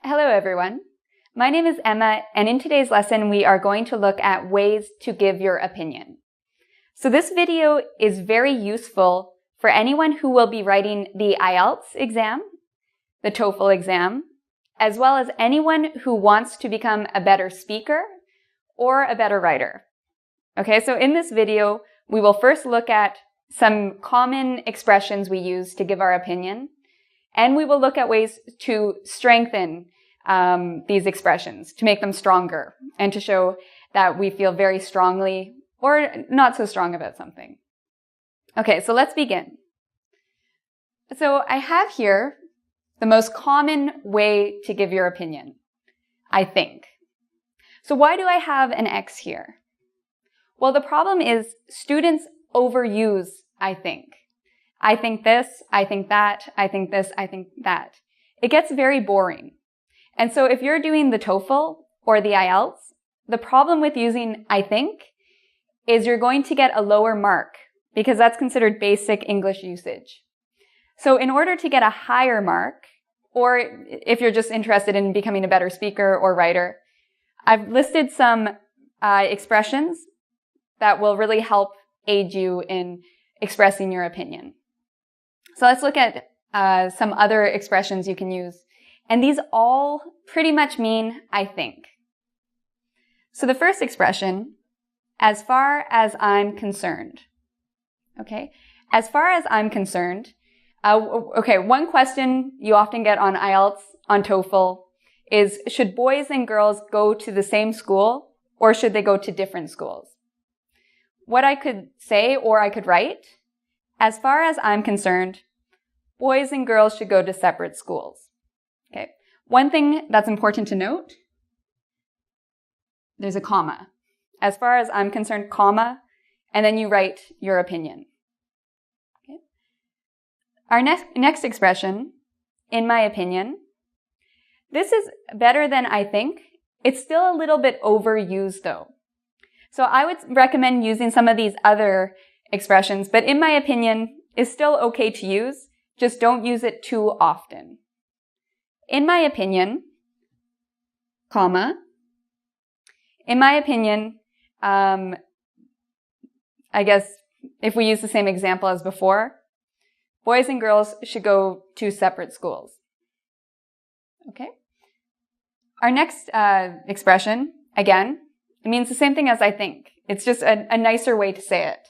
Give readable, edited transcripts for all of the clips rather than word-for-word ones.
Hello everyone. My name is Emma, and in today's lesson we are going to look at ways to give your opinion. So this video is very useful for anyone who will be writing the IELTS exam, the TOEFL exam, as well as anyone who wants to become a better speaker or a better writer. Okay, so in this video, we will first look at some common expressions we use to give our opinion, and we will look at ways to strengthen these expressions, to make them stronger, and to show that we feel very strongly or not so strong about something. Okay, so let's begin. So I have here the most common way to give your opinion, I think. So why do I have an X here? Well, the problem is students overuse I think. I think this, I think that, I think this, I think that. It gets very boring. And so if you're doing the TOEFL or the IELTS, the problem with using I think is you're going to get a lower mark because that's considered basic English usage. So in order to get a higher mark, or if you're just interested in becoming a better speaker or writer, I've listed some expressions that will really help aid you in expressing your opinion. So let's look at some other expressions you can use. And these all pretty much mean I think. So the first expression, as far as I'm concerned. Okay? As far as I'm concerned, one question you often get on IELTS, on TOEFL, is should boys and girls go to the same school or should they go to different schools? What I could say or I could write, as far as I'm concerned, boys and girls should go to separate schools. Okay. One thing that's important to note, there's a comma. As far as I'm concerned, comma, and then you write your opinion. Okay. Our next expression, in my opinion, this is better than I think. It's still a little bit overused though. So I would recommend using some of these other expressions, but in my opinion, is still okay to use. Just don't use it too often. In my opinion, comma. In my opinion, I guess if we use the same example as before, boys and girls should go to separate schools. Okay? Our next expression, again, it means the same thing as I think. It's just a nicer way to say it.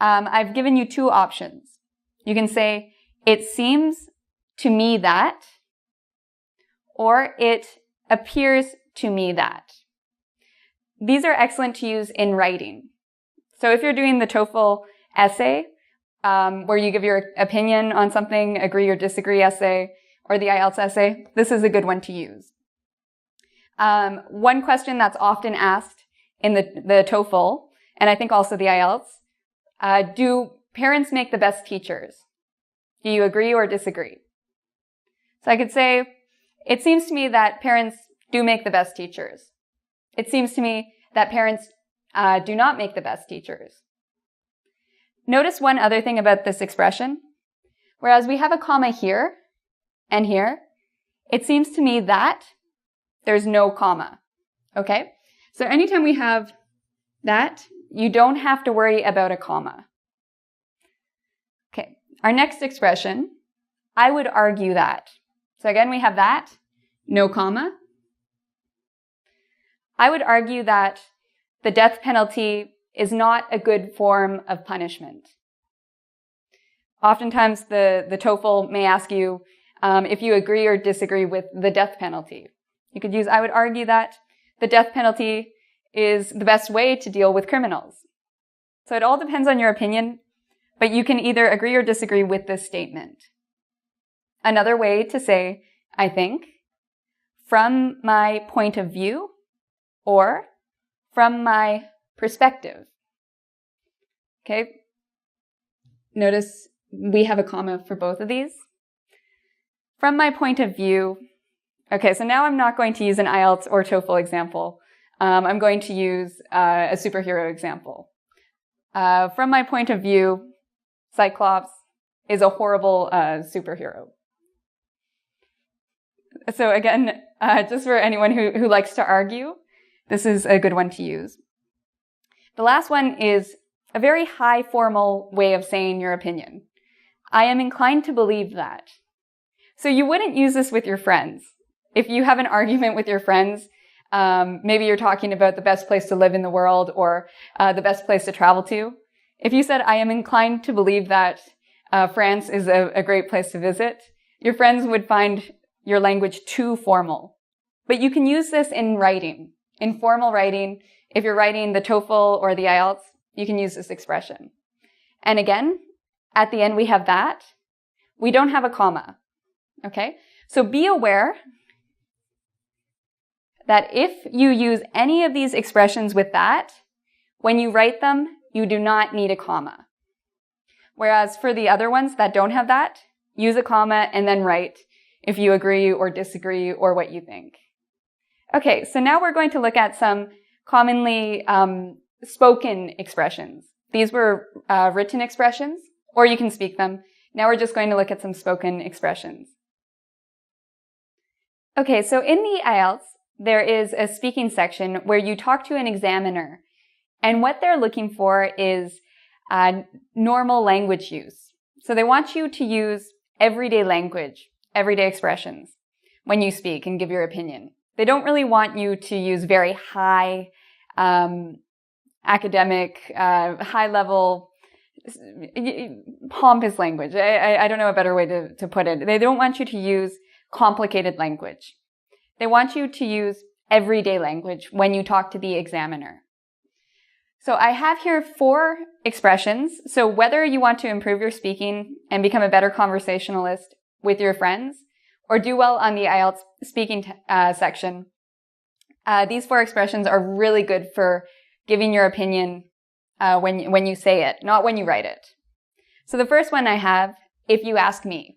I've given you two options. You can say, it seems to me that, or it appears to me that. These are excellent to use in writing. So if you're doing the TOEFL essay, where you give your opinion on something, agree or disagree essay, or the IELTS essay, this is a good one to use. One question that's often asked in the TOEFL, and I think also the IELTS, do parents make the best teachers? Do you agree or disagree? So I could say, it seems to me that parents do make the best teachers. It seems to me that parents do not make the best teachers. Notice one other thing about this expression. Whereas we have a comma here and here, it seems to me that there's no comma. Okay? So anytime we have that, you don't have to worry about a comma. Okay. Our next expression, I would argue that. So again, we have that, no comma. I would argue that the death penalty is not a good form of punishment. Oftentimes, the TOEFL may ask you if you agree or disagree with the death penalty. You could use, I would argue that the death penalty is the best way to deal with criminals. So it all depends on your opinion, but you can either agree or disagree with this statement. Another way to say, I think, from my point of view, or from my perspective. Okay? Notice we have a comma for both of these. From my point of view, okay, so now I'm not going to use an IELTS or TOEFL example. I'm going to use a superhero example. From my point of view, Cyclops is a horrible superhero. So again, just for anyone who likes to argue, this is a good one to use. The last one is a very high formal way of saying your opinion. I am inclined to believe that. So you wouldn't use this with your friends. If you have an argument with your friends, maybe you're talking about the best place to live in the world or the best place to travel to. If you said, I am inclined to believe that France is a great place to visit, your friends would find your language too formal. But you can use this in writing. In formal writing, if you're writing the TOEFL or the IELTS, you can use this expression. And again, at the end we have that. We don't have a comma. Okay? So be aware that if you use any of these expressions with that, when you write them, you do not need a comma. Whereas for the other ones that don't have that, use a comma and then write if you agree or disagree or what you think. Okay, so now we're going to look at some commonly spoken expressions. These were written expressions, or you can speak them. Now we're just going to look at some spoken expressions. Okay, so in the IELTS, there is a speaking section where you talk to an examiner, and what they're looking for is normal language use. So they want you to use everyday language, everyday expressions when you speak and give your opinion. They don't really want you to use very high academic, high-level, pompous language. I don't know a better way to put it. They don't want you to use complicated language. They want you to use everyday language when you talk to the examiner. So I have here 4 expressions. So whether you want to improve your speaking and become a better conversationalist with your friends, or do well on the IELTS speaking section, these 4 expressions are really good for giving your opinion when you say it, not when you write it. So the first one I have, if you ask me.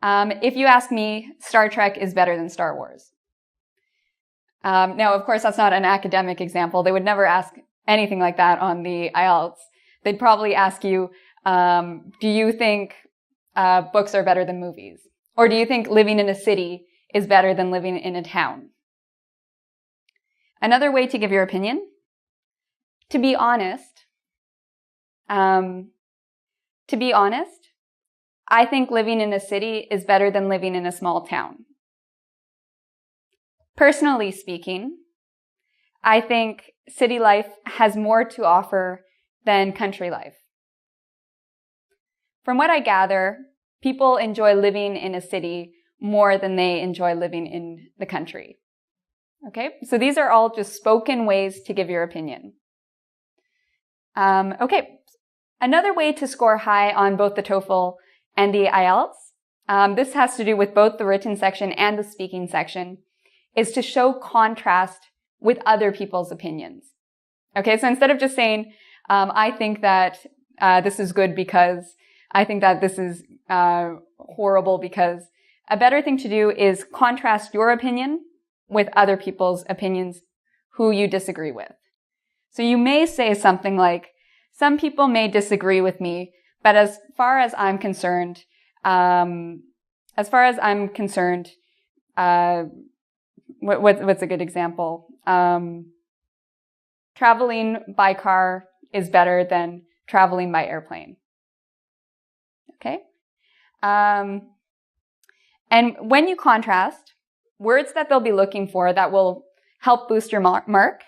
If you ask me, Star Trek is better than Star Wars. Now, of course, that's not an academic example. They would never ask anything like that on the IELTS. They'd probably ask you, do you think books are better than movies? Or do you think living in a city is better than living in a town? Another way to give your opinion, to be honest, I think living in a city is better than living in a small town. Personally speaking, I think city life has more to offer than country life. From what I gather, people enjoy living in a city more than they enjoy living in the country. Okay, so these are all just spoken ways to give your opinion. Okay, another way to score high on both the TOEFL and the IELTS, this has to do with both the written section and the speaking section, is to show contrast with other people's opinions. Okay, so instead of just saying, I think that this is good because, I think that this is horrible because, a better thing to do is contrast your opinion with other people's opinions who you disagree with. So you may say something like, some people may disagree with me, but as far as I'm concerned, what's a good example? Traveling by car is better than traveling by airplane. Okay? And when you contrast, words that they'll be looking for that will help boost your mark,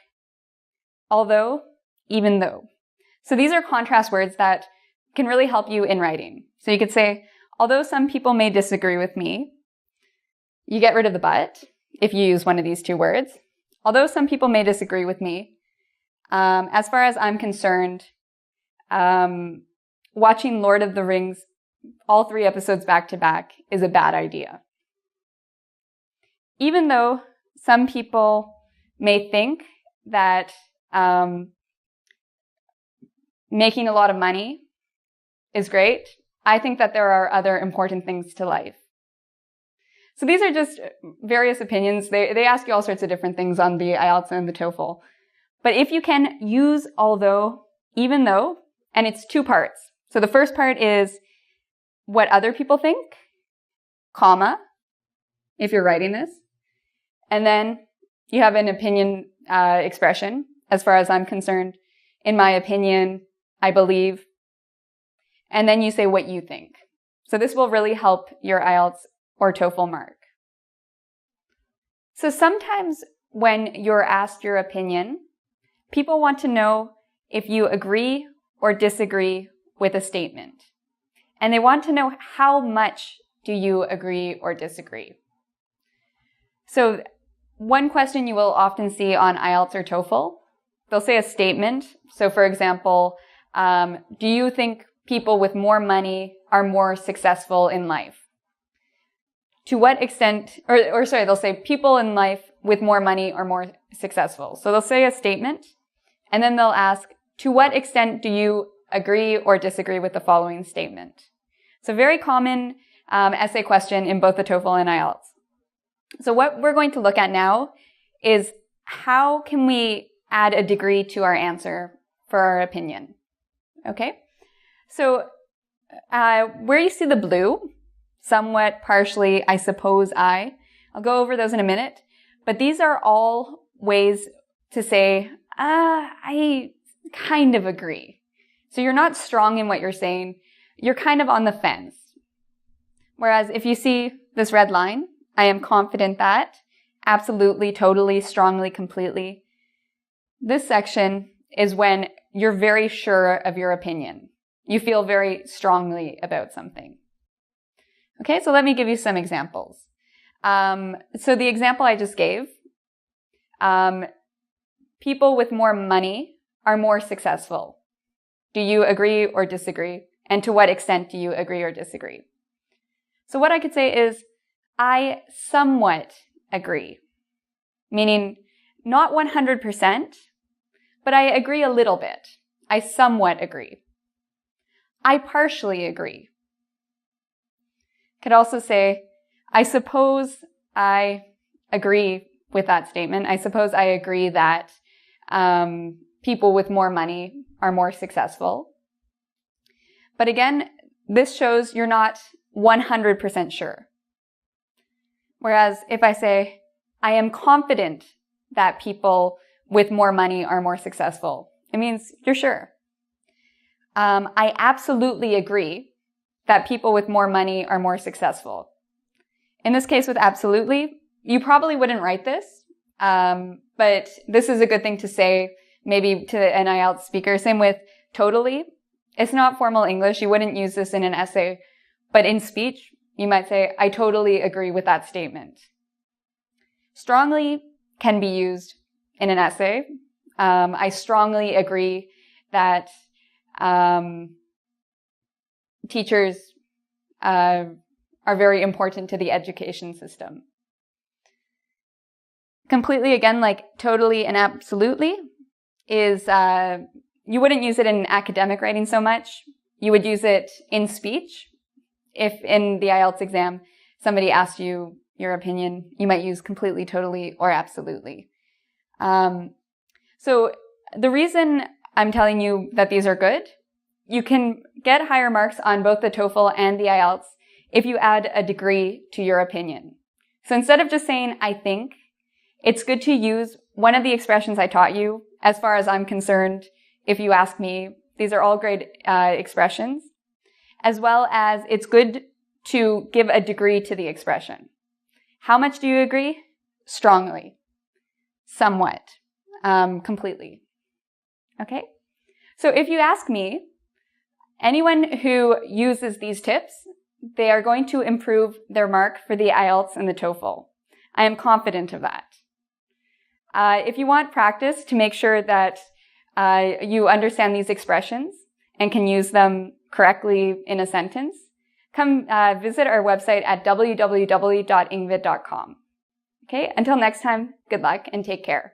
although, even though. So these are contrast words that can really help you in writing. So you could say, although some people may disagree with me, you get rid of the but if you use one of these 2 words. Although some people may disagree with me, as far as I'm concerned, watching Lord of the Rings, all 3 episodes back to back, is a bad idea. Even though some people may think that making a lot of money is great, I think that there are other important things to life. So these are just various opinions. They ask you all sorts of different things on the IELTS and the TOEFL. But if you can use although, even though, and it's 2 parts. So the first part is what other people think, comma, if you're writing this. And then you have an opinion expression. As far as I'm concerned, in my opinion, I believe. And then you say what you think. So this will really help your IELTS or TOEFL mark. So sometimes when you're asked your opinion, people want to know if you agree or disagree with a statement. And they want to know how much do you agree or disagree. So one question you will often see on IELTS or TOEFL, they'll say a statement. So for example, do you think people with more money are more successful in life? To what extent, they'll say people in life with more money are more successful. So they'll say a statement, and then they'll ask, to what extent do you agree or disagree with the following statement? It's a very common essay question in both the TOEFL and IELTS. So what we're going to look at now is how can we add a degree to our answer for our opinion. Okay? So where you see the blue, somewhat, partially, I suppose I'll go over those in a minute. But these are all ways to say, I kind of agree. So you're not strong in what you're saying. You're kind of on the fence. Whereas if you see this red line, I am confident that, absolutely, totally, strongly, completely. This section is when you're very sure of your opinion. You feel very strongly about something. Okay, so let me give you some examples. So the example I just gave, people with more money are more successful. Do you agree or disagree? And to what extent do you agree or disagree? So what I could say is, I somewhat agree. Meaning, not 100%, but I agree a little bit. I somewhat agree. I partially agree. Could also say, I suppose I agree with that statement. I suppose I agree that people with more money are more successful. But again, this shows you're not 100% sure. Whereas if I say, I am confident that people with more money are more successful, it means you're sure. I absolutely agree that people with more money are more successful. In this case with absolutely, you probably wouldn't write this, but this is a good thing to say maybe to an IELTS speaker. Same with totally. It's not formal English. You wouldn't use this in an essay, but in speech, you might say, I totally agree with that statement. Strongly can be used in an essay. I strongly agree that teachers are very important to the education system. Completely, again, like totally and absolutely is, you wouldn't use it in academic writing so much. You would use it in speech. If in the IELTS exam, somebody asked you your opinion, you might use completely, totally, or absolutely. So the reason I'm telling you that these are good, you can get higher marks on both the TOEFL and the IELTS if you add a degree to your opinion. So instead of just saying, I think, it's good to use one of the expressions I taught you. As far as I'm concerned, if you ask me, these are all great expressions. As well as it's good to give a degree to the expression. How much do you agree? Strongly. Somewhat. Completely. Okay? So if you ask me, anyone who uses these tips, they are going to improve their mark for the IELTS and the TOEFL. I am confident of that. If you want practice to make sure that you understand these expressions and can use them correctly in a sentence, come visit our website at www.ingvid.com. Okay, until next time, good luck and take care.